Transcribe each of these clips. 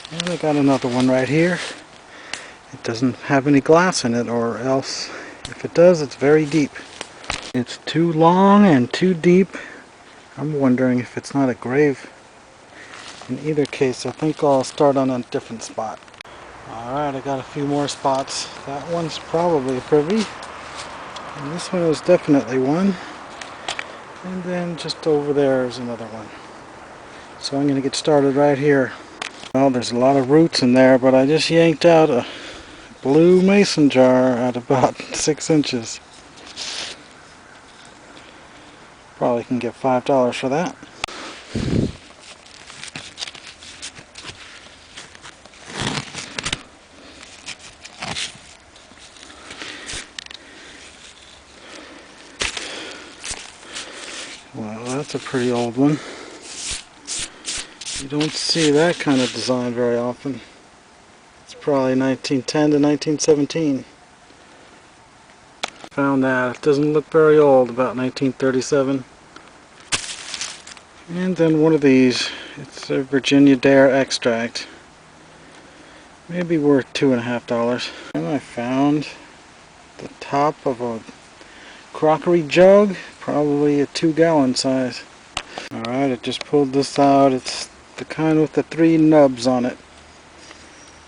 And I got another one right here. It doesn't have any glass in it, or else if it does, it's very deep. It's too long and too deep. I'm wondering if it's not a grave. In either case, I think I'll start on a different spot. Alright, I got a few more spots. That one's probably a Privy. And this one is definitely one. And then just over there is another one. So I'm going to get started right here. Well, there's a lot of roots in there, but I just yanked out a blue mason jar at about 6 inches. Probably can get $5 for that. Well, that's a pretty old one. You don't see that kind of design very often. It's probably 1910 to 1917. Found that. It doesn't look very old, about 1937. And then one of these. It's a Virginia Dare extract. Maybe worth $2.50. And I found the top of a crockery jug, probably a 2-gallon size. Alright, I just pulled this out. It's the kind with the 3 nubs on it,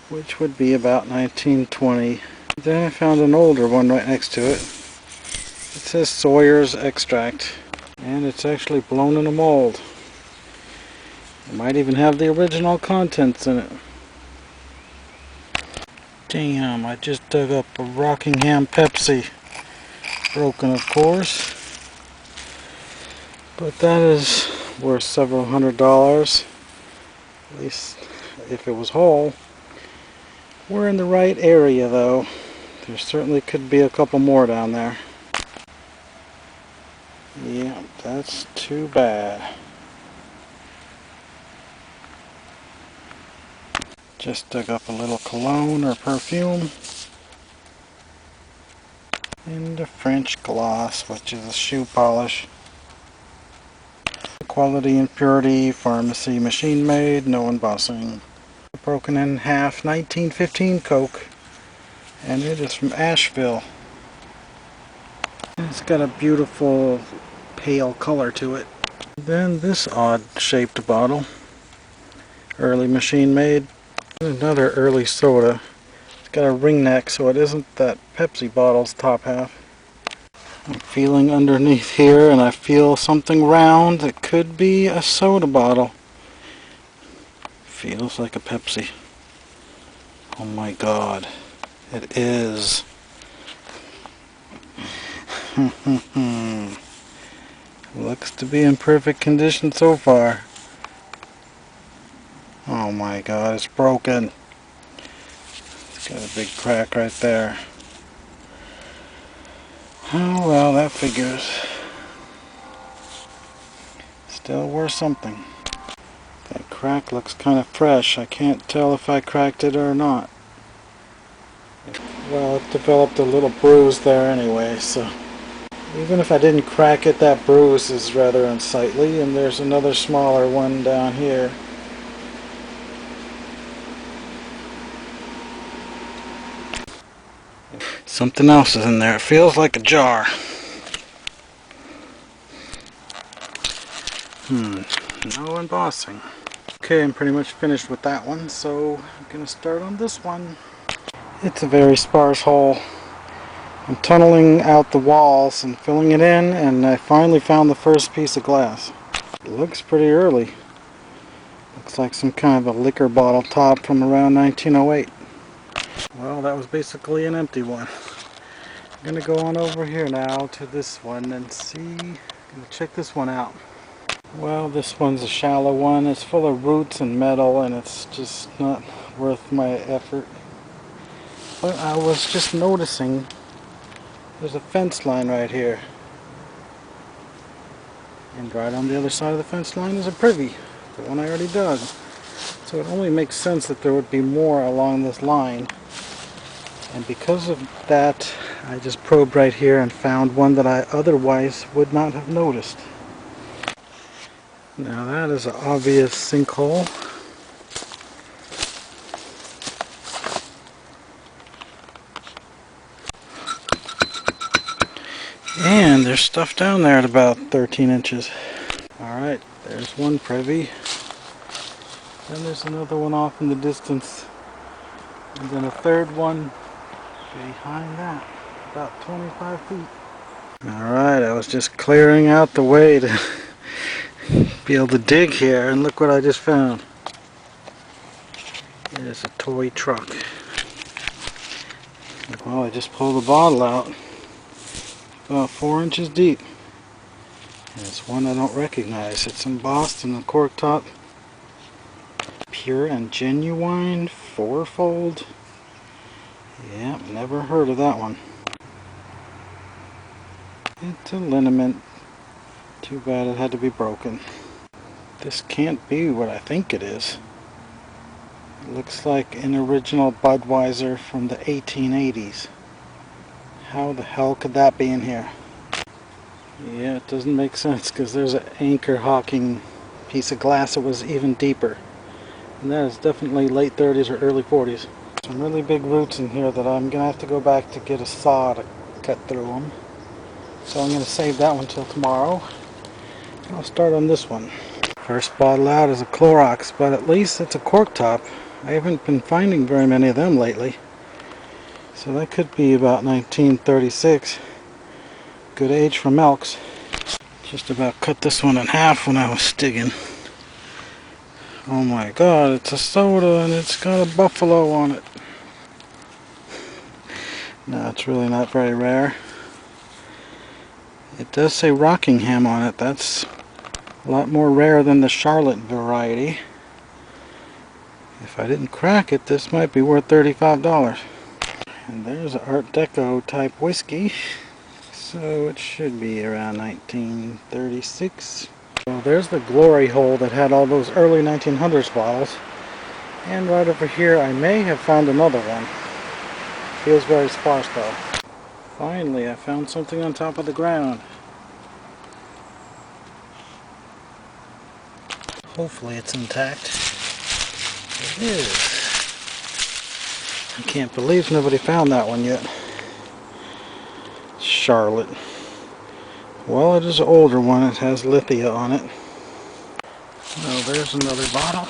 which would be about 1920. Then I found an older one right next to it. It says Sawyer's extract, and it's actually blown in a mold. It might even have the original contents in it. Damn, I just dug up a Rockingham Pepsi. Broken, of course. But that is worth several $100s. At least if it was whole. We're in the right area though. There certainly could be a couple more down there. Yeah, that's too bad. Just dug up a little cologne or perfume. And a French gloss, which is a shoe polish. Quality and purity, pharmacy, machine made, no embossing. Broken in half, 1915 Coke. And it is from Asheville. It's got a beautiful pale color to it. Then this odd shaped bottle. Early machine made. Another early soda. It's got a ring neck, so it isn't that Pepsi bottle's top half. I'm feeling underneath here and I feel something round. It could be a soda bottle. Feels like a Pepsi. Oh my god. It is. Looks to be in perfect condition so far. Oh my god, it's broken. It's got a big crack right there. Oh well, that figures. Still worth something. That crack looks kind of fresh. I can't tell if I cracked it or not. Well, it developed a little bruise there anyway, so even if I didn't crack it, that bruise is rather unsightly. And there's another smaller one down here. Something else is in there. It feels like a jar. No embossing. Okay, I'm pretty much finished with that one, so I'm going to start on this one. It's a very sparse hole. I'm tunneling out the walls and filling it in, and I finally found the first piece of glass. It looks pretty early. Looks like some kind of a liquor bottle top from around 1908. Well, that was basically an empty one. I'm going to go on over here now to this one and see. I'm going to check this one out. Well, this one's a shallow one. It's full of roots and metal, and it's just not worth my effort. But I was just noticing there's a fence line right here. And right on the other side of the fence line is a Privy, the one I already dug. So it only makes sense that there would be more along this line. And because of that, I just probed right here and found one that I otherwise would not have noticed. Now that is an obvious sinkhole. And there's stuff down there at about 13 inches. Alright, there's one Privy. Then there's another one off in the distance. And then a third one behind that, about 25 feet. Alright, I was just clearing out the way to be able to dig here, and look what I just found. It is a toy truck. Well, I just pulled the bottle out, about 4 inches deep. And it's one I don't recognize. It's embossed in the cork top. Pure and genuine fourfold. Yeah, never heard of that one. It's a liniment. Too bad it had to be broken. This can't be what I think it is. It looks like an original Budweiser from the 1880s. How the hell could that be in here? Yeah, it doesn't make sense because there's an anchor hawking piece of glass that was even deeper. And that is definitely late 30s or early 40s. Some really big roots in here that I'm going to have to go back to get a saw to cut through them. So I'm going to save that one till tomorrow. I'll start on this one. First bottle out is a Clorox, but at least it's a cork top. I haven't been finding very many of them lately. So that could be about 1936. Good age for milks. Just about cut this one in half when I was digging. Oh my god, it's a soda and it's got a buffalo on it. No, it's really not very rare. It does say Rockingham on it. That's a lot more rare than the Charlotte variety. If I didn't crack it, this might be worth $35. And there's an Art Deco type whiskey. So it should be around 1936. So there's the glory hole that had all those early 1900s bottles. And right over here I may have found another one. Feels very sparse though. Finally, I found something on top of the ground. Hopefully it's intact. It is. I can't believe nobody found that one yet. Charlotte. Well, it is an older one. It has Lithia on it. Oh, there's another bottle.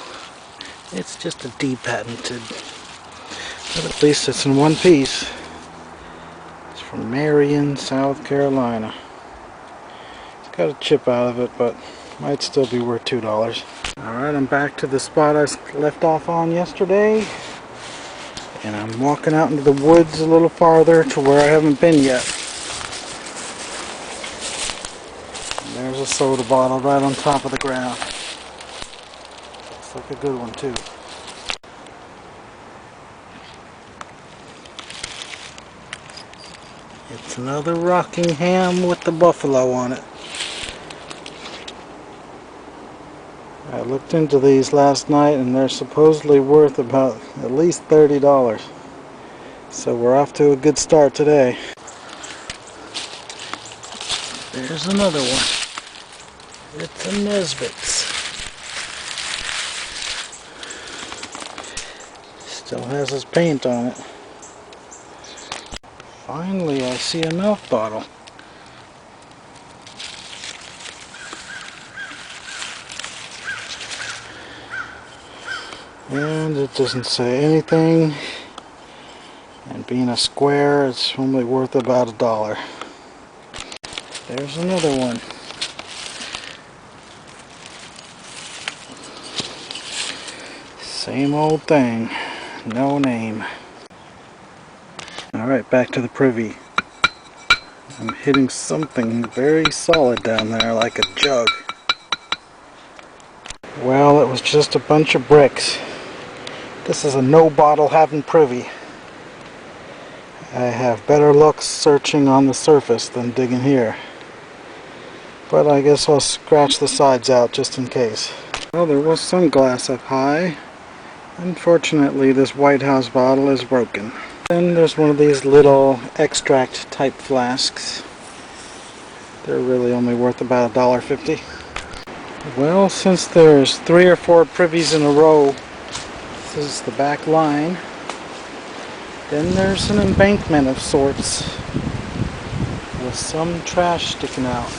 It's just a depatented. But at least it's in one piece. It's from Marion, South Carolina. It's got a chip out of it, but might still be worth $2. Alright, I'm back to the spot I left off on yesterday. And I'm walking out into the woods a little farther to where I haven't been yet. And there's a soda bottle right on top of the ground. Looks like a good one too. It's another Rockingham with the buffalo on it. I looked into these last night and they're supposedly worth about at least $30. So we're off to a good start today. There's another one. It's a Nesbitt's. Still has his paint on it. Finally, I see a milk bottle. And it doesn't say anything. And being a square, it's only worth about $1. There's another one. Same old thing. No name. Alright, back to the Privy. I'm hitting something very solid down there, like a jug. Well, it was just a bunch of bricks. This is a no bottle having Privy. I have better luck searching on the surface than digging here. But I guess I'll scratch the sides out just in case. Well, there was some glass up high. Unfortunately, this White House bottle is broken. Then there's one of these little extract type flasks. They're really only worth about $1.50. Well, since there's 3 or 4 Privies in a row, this is the back line. Then there's an embankment of sorts with some trash sticking out.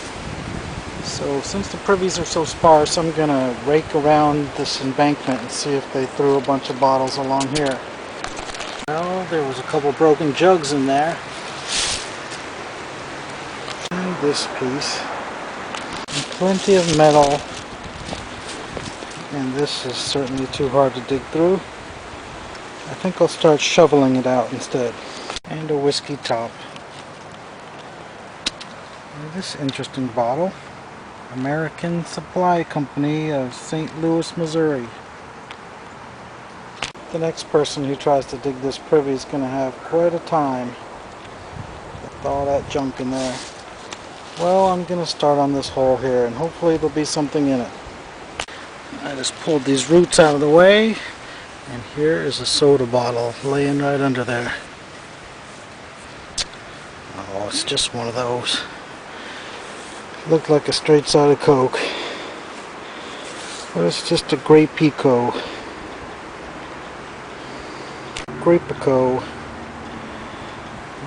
So since the privies are so sparse, I'm gonna rake around this embankment and see if they threw a bunch of bottles along here. Well, there was a couple broken jugs in there. And this piece. And plenty of metal. And this is certainly too hard to dig through. I think I'll start shoveling it out instead. And a whiskey top. And this interesting bottle. American Supply Company of St. Louis, Missouri. The next person who tries to dig this privy is going to have quite a time with all that junk in there. Well, I'm going to start on this hole here and hopefully there'll be something in it. I just pulled these roots out of the way and here is a soda bottle laying right under there. Oh, it's just one of those. Looked like a straight side of Coke, but it's just a Grey Pico.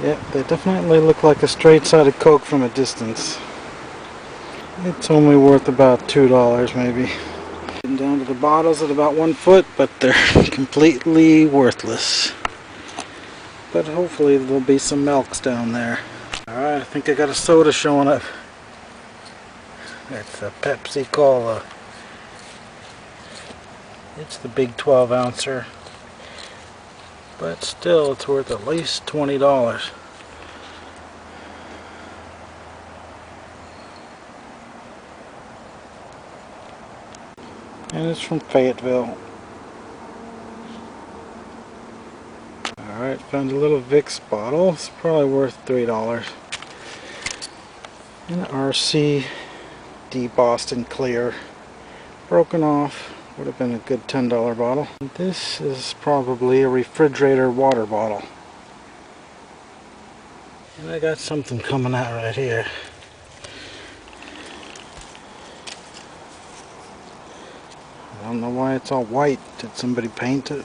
Yep, they definitely look like a straight side of Coke from a distance. It's only worth about $2 maybe. Getting down to the bottles at about 1 foot, but they're completely worthless. But hopefully there'll be some milks down there. Alright, I think I got a soda showing up. It's a Pepsi Cola. It's the big 12 ouncer. But still, it's worth at least $20. And it's from Fayetteville. Alright, found a little Vicks bottle. It's probably worth $3. An RC Boston Clear, broken off, would have been a good $10 bottle. This is probably a refrigerator water bottle. And I got something coming out right here. I don't know why it's all white. Did somebody paint it?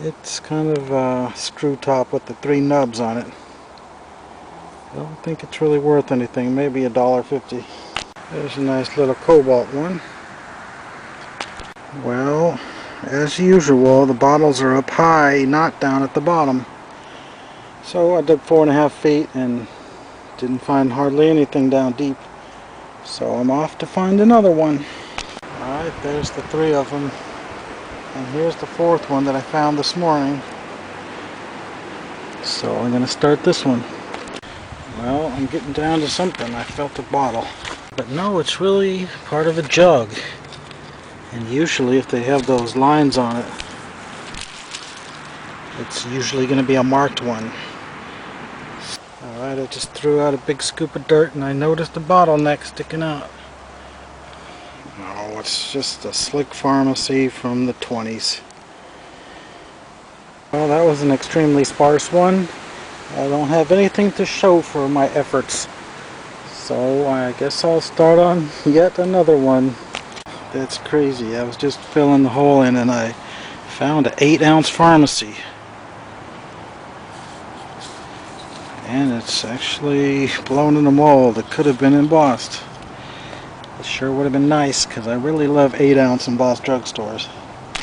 It's kind of a screw top with the 3 nubs on it. I don't think it's really worth anything, maybe $1.50. There's a nice little cobalt one. Well, as usual, the bottles are up high, not down at the bottom. So I dug 4.5 feet and didn't find hardly anything down deep. So I'm off to find another one. Alright, there's the 3 of them. And here's the 4th one that I found this morning. So I'm going to start this one. Well, I'm getting down to something. I felt a bottle. But no, it's really part of a jug. And usually if they have those lines on it, it's usually going to be a marked one. Alright, I just threw out a big scoop of dirt and I noticed a bottleneck sticking out. No, it's just a Slick Pharmacy from the 20s. Well, that was an extremely sparse one. I don't have anything to show for my efforts, so I guess I'll start on yet another one. That's crazy. I was just filling the hole in and I found an 8-ounce pharmacy, and it's actually blown in a mold. It could have been embossed. It sure would have been nice because I really love 8-ounce embossed drugstores.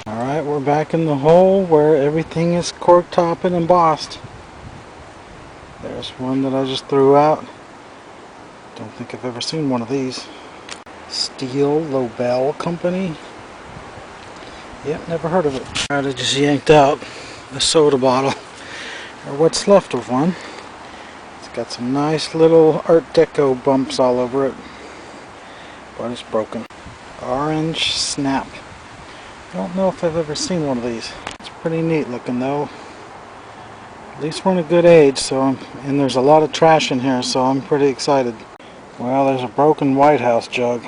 Alright, we're back in the hole where everything is cork top and embossed. There's one that I just threw out. Don't think I've ever seen one of these. Steel Lobel Company. Yep, never heard of it. Alright, I just yanked out a soda bottle, or what's left of one. It's got some nice little Art Deco bumps all over it, but it's broken. Orange Snap. I don't know if I've ever seen one of these. It's pretty neat looking though. At least we're in a good age, and there's a lot of trash in here, so I'm pretty excited. Well, there's a broken White House jug.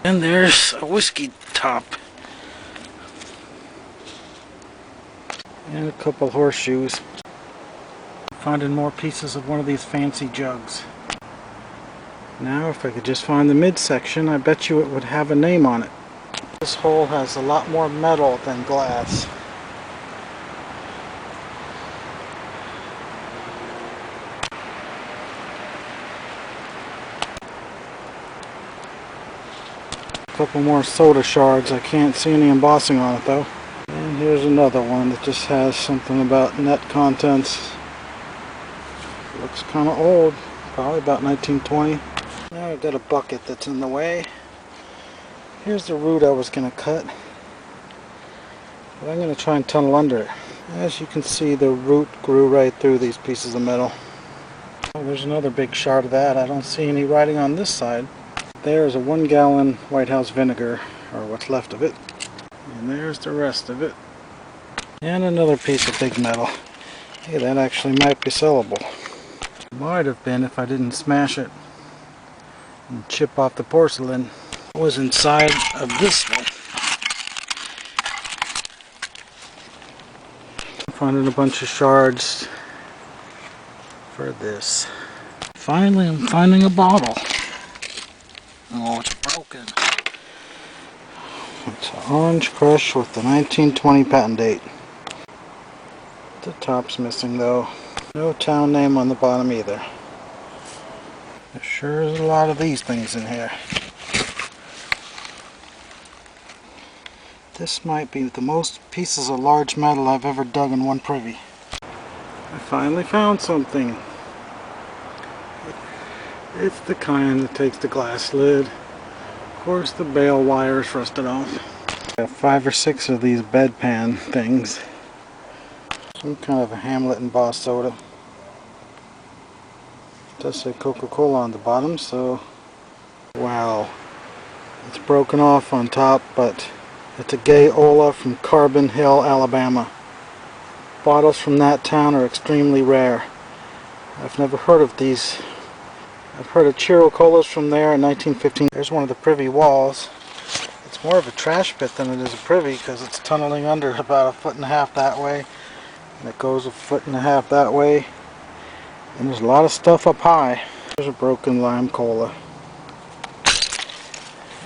And there's a whiskey top. And a couple horseshoes. Finding more pieces of one of these fancy jugs. Now, if I could just find the midsection, I bet you it would have a name on it. This hole has a lot more metal than glass. couple more soda shards. I can't see any embossing on it though. And here's another one that just has something about net contents. Looks kind of old, probably about 1920. Now I've got a bucket that's in the way. Here's the root I was going to cut, but I'm going to try and tunnel under it. As you can see, the root grew right through these pieces of metal. Oh, there's another big shard of that. I don't see any writing on this side. There's a 1 gallon White House vinegar, or what's left of it. And there's the rest of it. And another piece of big metal. Hey, that actually might be sellable. Might have been if I didn't smash it and chip off the porcelain. It was inside of this one. Finding a bunch of shards for this. Finally, I'm finding a bottle. Oh, it's broken. It's an orange crush with the 1920 patent date. The top's missing though. No town name on the bottom either. There sure is a lot of these things in here. This might be the most pieces of large metal I've ever dug in one privy. I finally found something. It's the kind that takes the glass lid. Of course the bale wire is rusted off. I have 5 or 6 of these bedpan things. Some kind of a Hamlet embossed soda. It does say Coca-Cola on the bottom, so wow. It's broken off on top, but it's a Gay Ola from Carbon Hill, Alabama. Bottles from that town are extremely rare. I've never heard of these. I've heard of Chiro Colas from there in 1915. There's one of the privy walls. It's more of a trash pit than it is a privy because it's tunneling under about 1.5 feet that way. And it goes 1.5 feet that way. And there's a lot of stuff up high. There's a broken lime cola.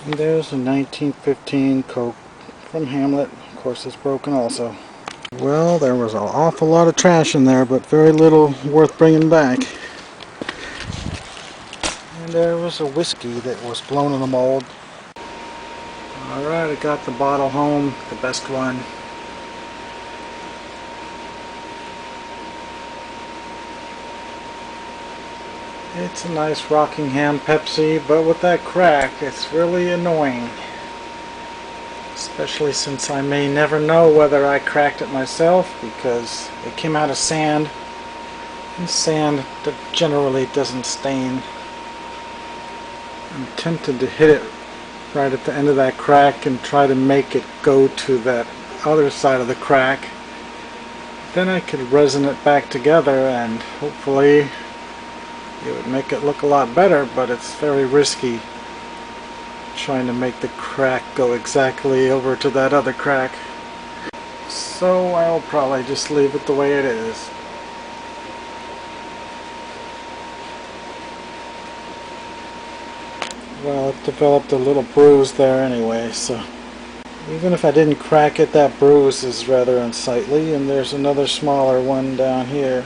And there's a 1915 Coke from Hamlet. Of course it's broken also. Well, there was an awful lot of trash in there, but very little worth bringing back. And there was a whiskey that was blown in the mold. Alright, I got the bottle home, the best one. It's a nice Rockingham Pepsi, but with that crack, it's really annoying. Especially since I may never know whether I cracked it myself, because it came out of sand. And sand generally doesn't stain. I'm tempted to hit it right at the end of that crack and try to make it go to that other side of the crack. Then I could resin it back together and hopefully it would make it look a lot better, but it's very risky trying to make the crack go exactly over to that other crack. So I'll probably just leave it the way it is. Well, it developed a little bruise there anyway, so even if I didn't crack it, that bruise is rather unsightly. And there's another smaller one down here.